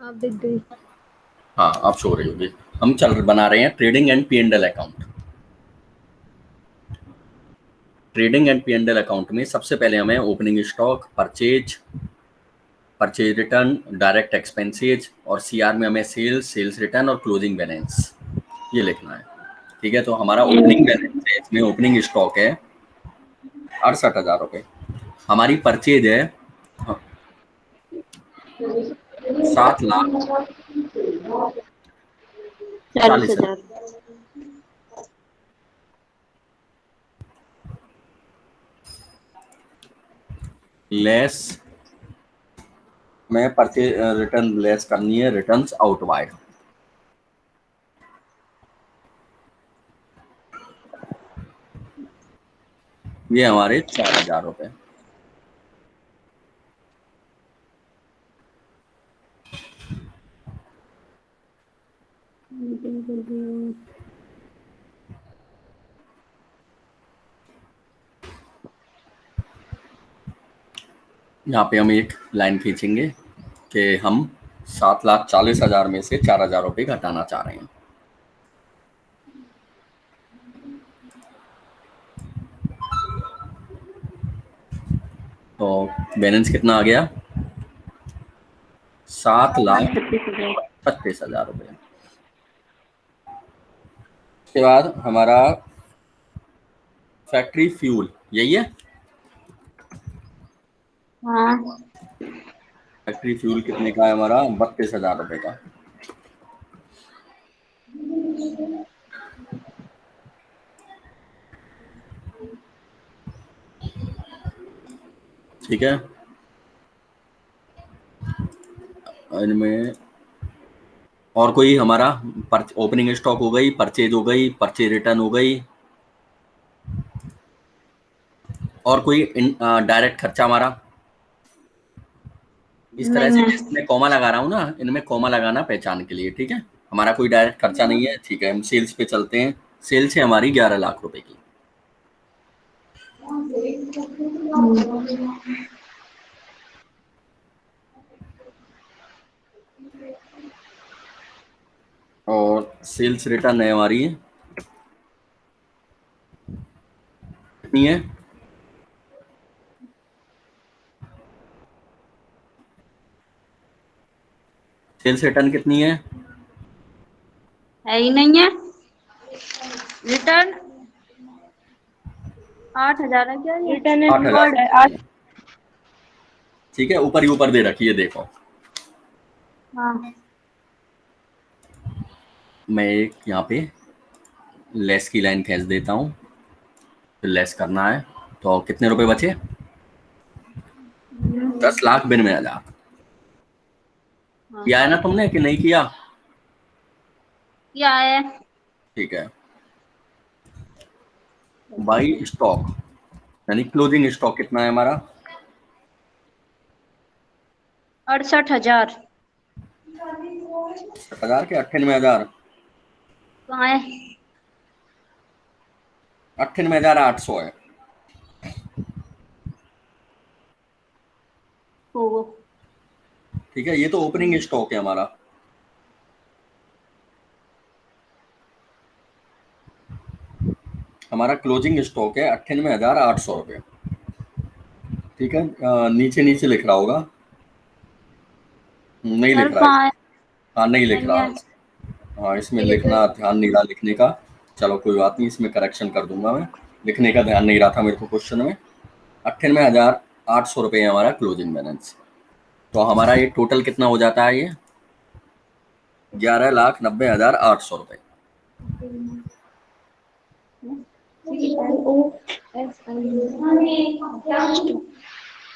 आप दिख गई। हाँ आप शो रही होगी। हम बना रहे हैं trading and P and L account. Trading and P and L account में सबसे पहले हमें opening stock, purchase, purchase return, direct expenses और सीआर में हमें सेल्स रिटर्न और क्लोजिंग बैलेंस ये लिखना है। ठीक है, तो हमारा ओपनिंग बैलेंस है, इसमें ओपनिंग स्टॉक है 68,000 रुपये। हमारी परचेज है 7,40,000। 40,000। लेस में परचेज रिटर्न लेस करनी है, रिटर्न्स आउटवाइड। ये हमारे 4,000 रुपये। यहाँ पे हम एक लाइन खींचेंगे कि हम 7,40,000 में से 4,000 रुपये घटाना चाह रहे हैं। तो बैलेंस कितना आ गया? 7,36,000 रुपये। उसके बाद हमारा फैक्ट्री फ्यूल यही है। हाँ। फैक्ट्री फ्यूल कितने का है हमारा? 32,000 रुपये का। ठीक है, इनमें और कोई हमारा ओपनिंग स्टॉक हो गई, परचेज हो गई, परचेज रिटर्न हो गई, और कोई डायरेक्ट खर्चा हमारा? इस तरह से नहीं है। मैं कॉमा लगा रहा हूँ ना, इनमें कॉमा लगाना पहचान के लिए। ठीक है, हमारा कोई डायरेक्ट खर्चा नहीं है। ठीक है, हम सेल्स पे चलते हैं। सेल्स है हमारी 11,00,000 रुपए की। और सेल्स रिटर्न है हमारी कितनी है? सेल्स रिटर्न कितनी है? ही नहीं है। रिटर्न 8,000 है क्या? रिटर्न 8,000। ठीक है, ऊपर ही ऊपर दे रखी है, देखो। हाँ। मैं एक यहाँ पे लेस की लाइन खींच देता हूँ, फिर लेस करना है। तो कितने रुपए बचे? 10,92,000। किया है ना तुमने कि नहीं किया? क्या है? ठीक है, बाई स्टॉक यानी क्लोजिंग स्टॉक कितना है हमारा? 68,000। 60,000 के 98,000? कहाँ है? 98,800 है। वो ठीक है, ये तो ओपनिंग स्टॉक है हमारा। हमारा क्लोजिंग स्टॉक है 98,800 रुपये। ठीक है, नीचे नीचे लिख रहा होगा, नहीं सर लिख रहा है। कहाँ है? हाँ नहीं लिख नहीं रहा। है। हाँ इसमें लिखना ध्यान नहीं रहा लिखने का। चलो कोई बात नहीं, इसमें करेक्शन कर दूंगा मैं। लिखने का ध्यान नहीं रहा था मेरे को क्वेश्चन में। 98,800 रुपये है हमारा क्लोजिंग बैलेंस। तो हमारा ये टोटल कितना हो जाता है? ये 11,90,800 रुपये।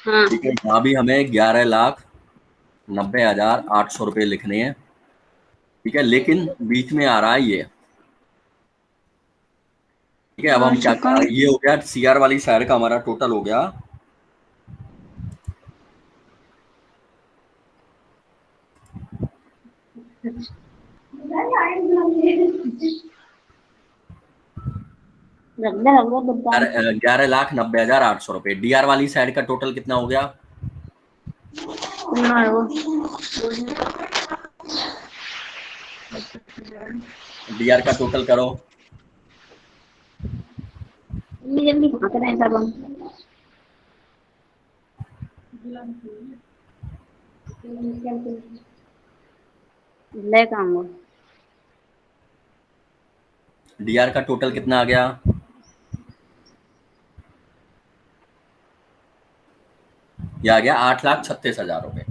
हाँ। ठीक है, यहाँ भी हमें 11,90,800 रुपये लिखने हैं। ठीक है, लेकिन बीच में आ रहा है ये। ठीक है, अब हम क्या ये हो गया सीआर वाली साइड का हमारा टोटल हो गया हाँ। 11,90,800 रुपये। डीआर वाली साइड का टोटल कितना हो गया? डीआर का टोटल करो। जल्दी जल्दी कहाँ करें सब हम। ले काम हो। डीआर का टोटल कितना आ गया? ये आ गया 8,36,000 रुपए।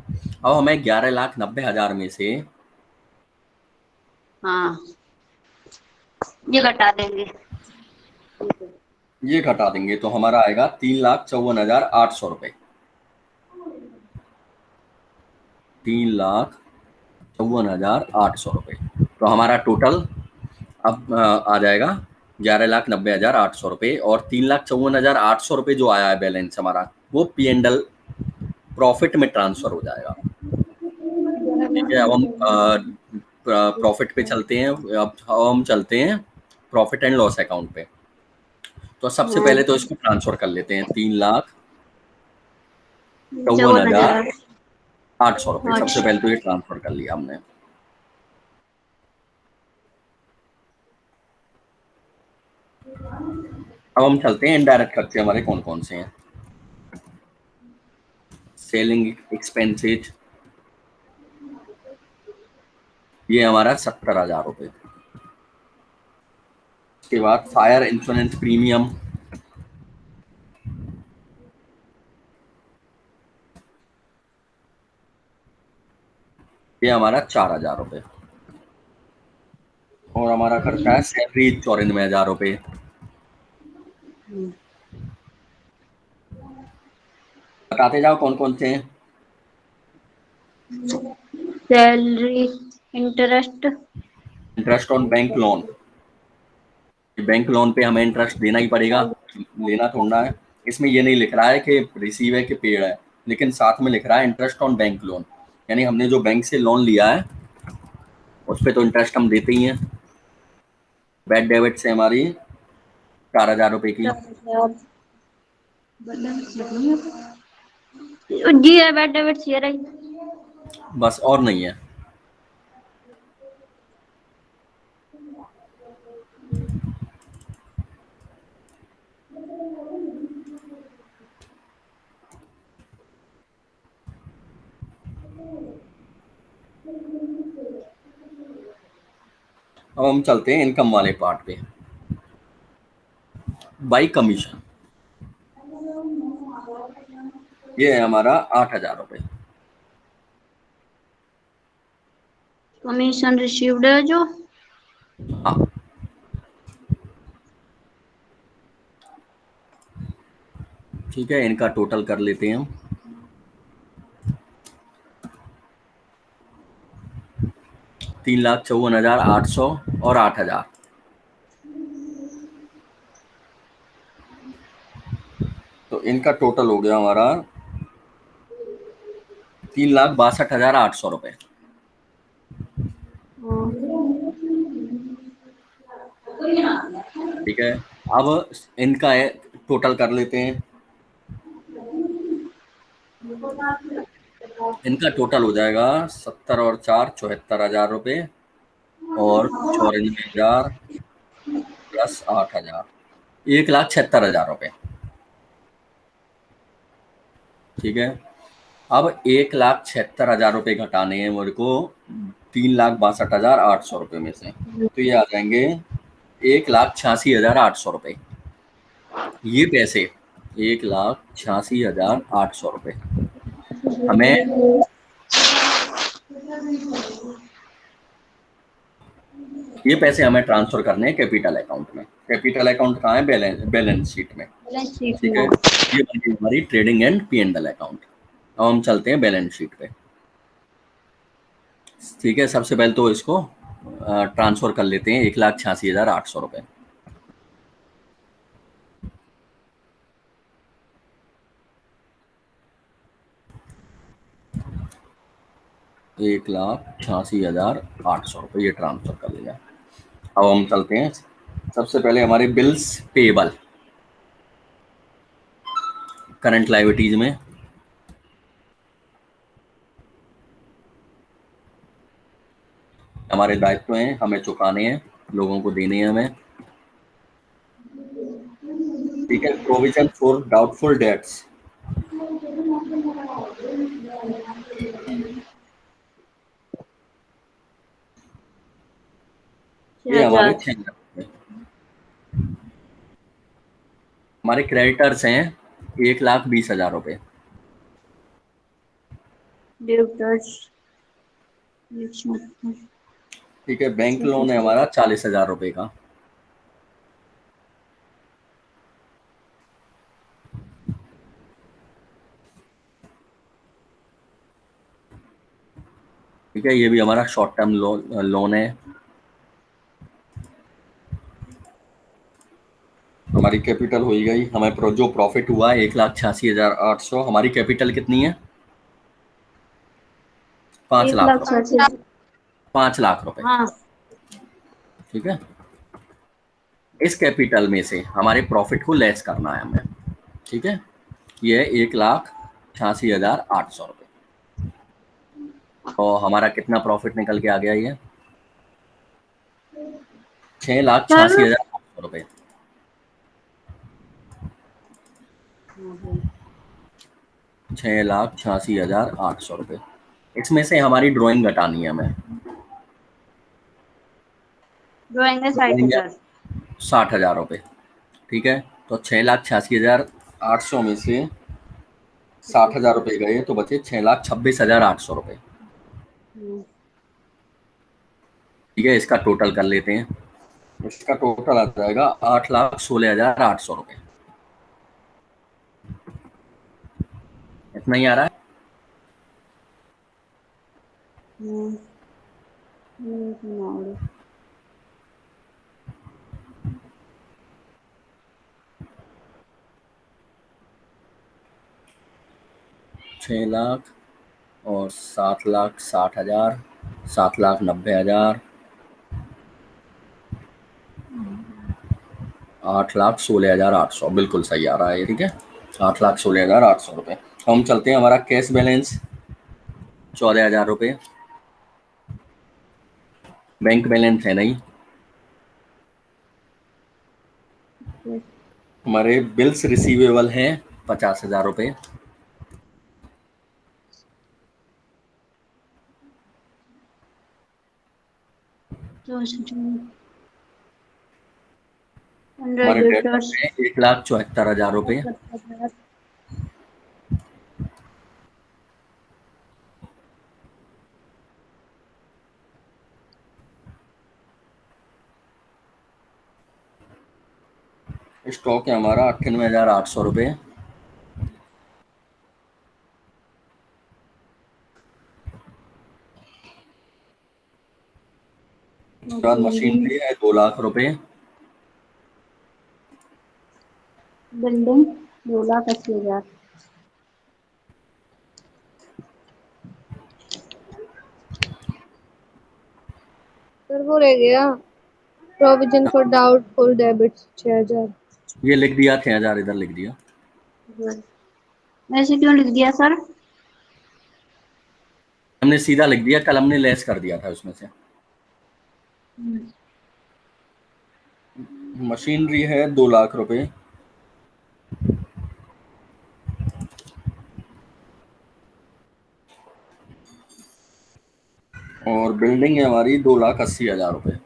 अब हमें 11,90,000 में से हाँ, ये घटा देंगे। ये घटा देंगे तो हमारा आएगा 3,54,800 रुपए। 3,54,800 रुपए। तो हमारा टोटल अब आ जाएगा 11,90,800 रुपए, और 3,54,800 रुपए जो आया है बैलेंस हमारा, वो पी एंड एल प्रॉफिट में ट्रांसफर हो जाएगा। ठीक है, अब हम प्रॉफिट पे चलते हैं। अब हम चलते हैं प्रॉफिट एंड लॉस अकाउंट पे। तो सबसे पहले तो इसको ट्रांसफर कर लेते हैं। 3,54,800 रुपए सबसे पहले तो ये ट्रांसफर कर लिया हमने। अब हम चलते हैं इनडायरेक्ट खर्चे हमारे कौन कौन से हैं। सेलिंग एक्सपेंसेज, ये हमारा 70,000 रुपए। उसके बाद फायर इंश्योरेंस प्रीमियम, ये हमारा 4,000 रुपए। और हमारा खर्चा है सैलरी 94,000 रुपए। बताते जाओ कौन कौन से हैं। Salary, interest, interest on bank loan, bank loan पे हमें इंटरेस्ट देना ही पड़ेगा, लेना थोड़ा है। इसमें ये नहीं लिख रहा है कि रिसीव है कि पेड है, लेकिन साथ में लिख रहा है इंटरेस्ट ऑन बैंक लोन, यानी हमने जो बैंक से लोन लिया है उस पर तो इंटरेस्ट हम देते ही हैं। बैड डेबिट से हमारी 4,000 रुपए की। जी है, बैड डेबिट ये रही। बस और नहीं है। अब हम चलते हैं इनकम वाले पार्ट पे। बाई कमीशन, ये है हमारा 8,000 रुपए। कमीशन रिसीव्ड है जो। हाँ, ठीक है, इनका टोटल कर लेते हैं हम। 3,54,800 और 8,000, तो इनका टोटल हो गया हमारा 3,62,800 रुपए। ठीक है, अब इनका टोटल कर लेते हैं। इनका टोटल हो जाएगा 70 और 4 74,000 रुपए, और 94,000 प्लस 8,000, 1,76,000 रुपए। ठीक है, अब 1,76,000 रुपए घटाने हैं मेरे को 3,62,800 रुपए में से, तो ये आ जाएंगे 1,86,800 रुपए। ये पैसे 1,86,800 रुपए हमें, ये पैसे हमें ट्रांसफर करने हैं कैपिटल अकाउंट में। कैपिटल अकाउंट कहाँ है? बैलेंस शीट में। ठीक है, ये बन गई हमारी trading and P and L account. अब हम चलते हैं बैलेंस शीट पे। ठीक है, सबसे पहले तो इसको ट्रांसफर कर लेते हैं 1,86,800 रुपए। 1,86,800 रुपये ये ट्रांसफर कर लिया। अब हम चलते हैं सबसे पहले हमारे बिल्स पेबल करंट लायबिलिटीज में। हमारे दायित्व हैं, हमें चुकाने हैं, लोगों को देने हैं हमें। ठीक है, प्रोविजन फॉर डाउटफुल डेट्स, ये हमारे 6,000 रुपए। हमारे क्रेडिटर्स हैं 1,20,000 रुपए। ठीक है, बैंक लोन है हमारा 40,000 रुपए का। ठीक है, ये भी हमारा शॉर्ट टर्म लोन है। हमारी कैपिटल हो गई, हमें जो प्रॉफिट हुआ है 1,86,800। हमारी कैपिटल कितनी है? 5,00,000 रुपए। 5,00,000 रुपए। हाँ। ठीक है, इस कैपिटल में से हमारे प्रॉफिट को लेस करना है हमें। ठीक है, ये है 1,86,800 रुपए। तो हमारा कितना प्रॉफिट निकल के आ गया? ये 6,86,800 रुपए। 6,86,800 रुपए। इसमें से हमारी ड्राइंग घटानी है हमें। ड्राइंग है ड्राइंग 60,000। 60,000 रुपए। ठीक है, तो 6,86,800 में से 60,000 रुपए गए तो बचे 6,26,800 रुपए। ठीक है, इसका टोटल कर लेते हैं। इसका टोटल आ जाएगा 8,16,800 रुपए। इतना ही आ रहा है। छः लाख और 7,60,000, 7,90,000, 8,16,800, बिल्कुल सही आ रहा है ये। ठीक है, 8,16,800 रुपये। हम चलते हैं, हमारा कैश बैलेंस 14,000 रुपये। बैंक बैलेंस है नहीं। हमारे बिल्स रिसीवेबल हैं 50,000 रुपये। हमारे डेटर्स हैं 1,74,000 रुपये। स्टॉक है हमारा 98,800 रुपये। उसके बाद मशीनरी है 2,00,000 रुपये। बिल्डिंग 2,80,000। सर वो रह गया प्रोविजन फॉर डाउटफुल डेबिट्स 6,000। ये लिख दिया 6,000, इधर लिख दिया। ऐसे क्यों लिख दिया सर? हमने सीधा लिख दिया, कल हमने लेस कर दिया था उसमें से। मशीनरी है 2,00,000 रुपये। और बिल्डिंग है हमारी 2,80,000 रुपये।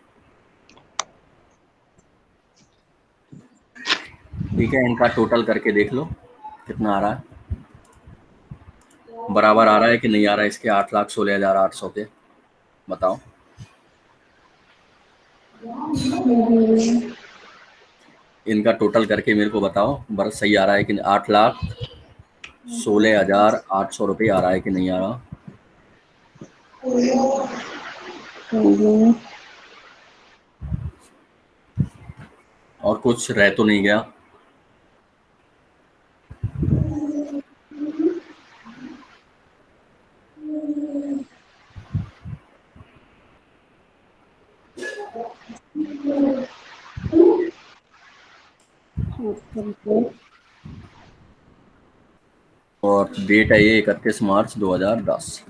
ठीक है, इनका टोटल करके देख लो कितना आ रहा है। बराबर आ रहा है कि नहीं आ रहा है इसके 8,16,800 के? बताओ। इनका टोटल करके मेरे को बताओ, बस सही आ रहा है कि 8,16,800 रुपये आ रहा है कि नहीं आ रहा? और कुछ रह तो नहीं गया? और डेट है ये 31 मार्च 2010।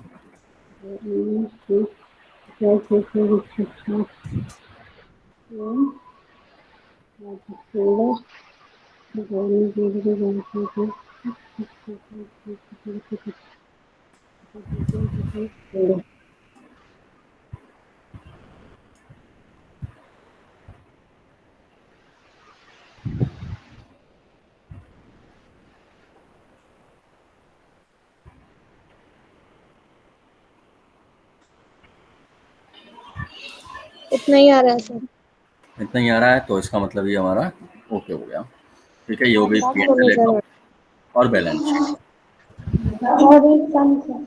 इतना ही आ रहा है सर। इतना ही आ रहा है, तो इसका मतलब ये हमारा ओके हो गया। ठीक है, ये हो गई तो P&L नहीं कर अकाउंट और बैलेंस शीट। और एक कम सर।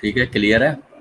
ठीक है, क्लियर है।